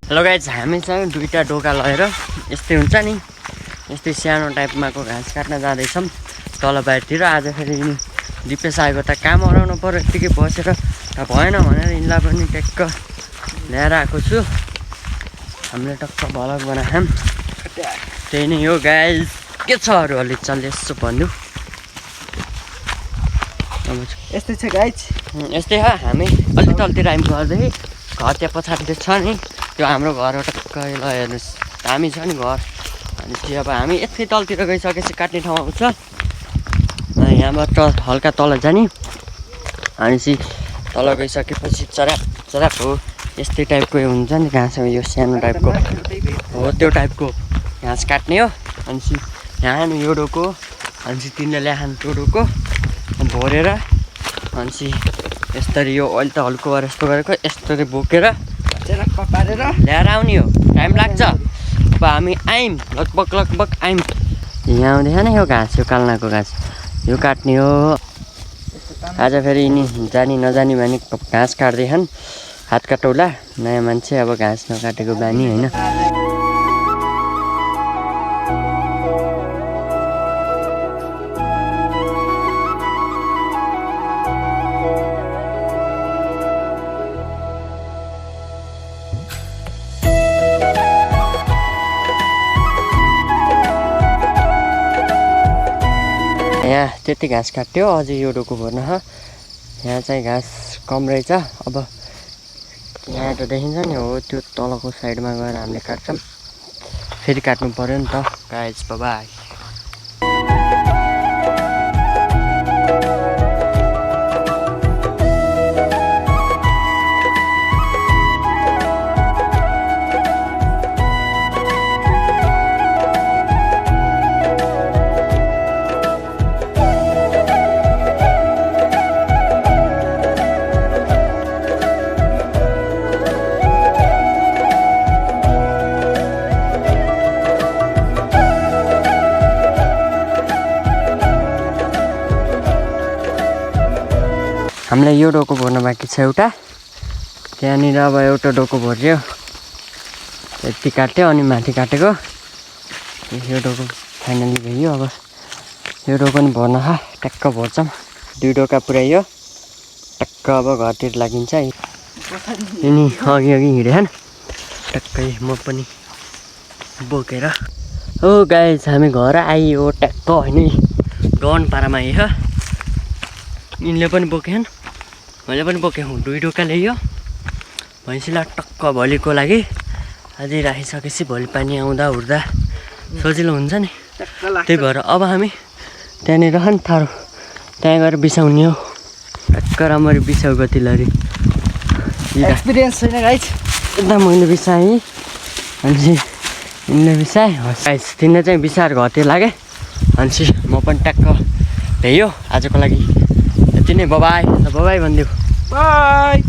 Hello guys, हामी चाहिँ दुईटा डोका लगेर यस्तै हुन्छ नि यस्तै सानो टाइपमाको घाँस काट्न जाँदैछौँ तल बाहिरतिर। आज फेरि दिपेश आएको त काम हराउनु पर्यो, यत्तिकै बसेर त भएन भनेर यिनलाई पनि ट्याक्क ल्याएर आएको छु। हामीले टक्क भलक बनायौँ, त्यही नै हो गाइज। के छ अरू अलि चल्दै यसो भन्नु। यस्तै छ गाइज, यस्तै हो। हामी अलि तलतिर आइम गर्दै घर त्यहाँ पछाडि छ नि, त्यो हाम्रो घर हो टक्क। ल हेर्नुहोस्, हामी छ नि घर। अनि त्यो अब हामी यस्तै तलतिर गइसकेपछि काट्ने ठाउँ आउँछ। यहाँबाट हल्का तल जाने, अनि चाहिँ तल गइसकेपछि चराप चराप हो यस्तै टाइपको हुन्छ नि घाँस। यो सानो टाइपको हो, त्यो टाइपको घाँस काट्ने हो। अनि चाहिँ यहाँ यो डोको, अनि चाहिँ तिनले ल्याखान त्यो डोको भोरेर, अनि चाहिँ यसरी यो अहिले त हल्को भएर यस्तो गरेको यस्तरी बोकेर पारेर ल्याएर आउने हो। टाइम लाग्छ। अब हामी आयौँ, लगभग आयौँ। यहाँ आउँदैछ नि यो घाँस, यो काल्नाको घाँस यो काट्ने हो। आज फेरि यिनी जानी नजानी भने घाँस काट्दैछन्। हात काटौला, नयाँ मान्छे अब घाँस नकाटेको बानी होइन। यहाँ त्यति घाँस काट्यो, अझै यो डोको भर्न। यहाँ चाहिँ घाँस कम रहेछ। अब यहाँ त देखिन्छ नि, हो त्यो तलको साइडमा गएर हामीले काट्छौँ। फेरि काट्नु पऱ्यो नि त गाइज। बाइ। हामीलाई यो डोको भर्न बाँकी छ एउटा। त्यहाँनिर अब एउटा डोको भर्यो, यति काट्यो अनि माथि काटेको यो डोको फाइनली भयो। अब यो डोको नि भर्न ट्याक्क भर्छौँ। दुई डोका पुऱ्यायो, टक्क अब घरतिर लागिन्छ। यिनी अघि हिँडेछन् टक्कै, म पनि बोकेर। हो गाइज, हामी घर आइयो ट्याक्क होइन, डन पारामा आइयो। यिनले पनि बोकेछन्, मैले पनि बोकेँ। दुई डोका ल्यायो भैँसीलाई टक्क भोलिको लागि अझै राखिसकेपछि भोलि पानी आउँदा उर्दा सजिलो हुन्छ नि। त्यही भएर अब हामी त्यहाँनिर नि थारो त्यहाँ गएर बिसाउने हो। टक्क राम्ररी बिसाउ गतिलरी। एक्सपिरियन्स छैन गाइज। यता मैले बिसाएँ, अनि यिनले बिसाएँ। गाइज तिनले चाहिँ बिसाएर घरतिर लागेँ, अनि म पनि ट्याक्क भ्यायो आजको लागि। यति नै, बाबाई बाबाई भनिदिऊ। बाई।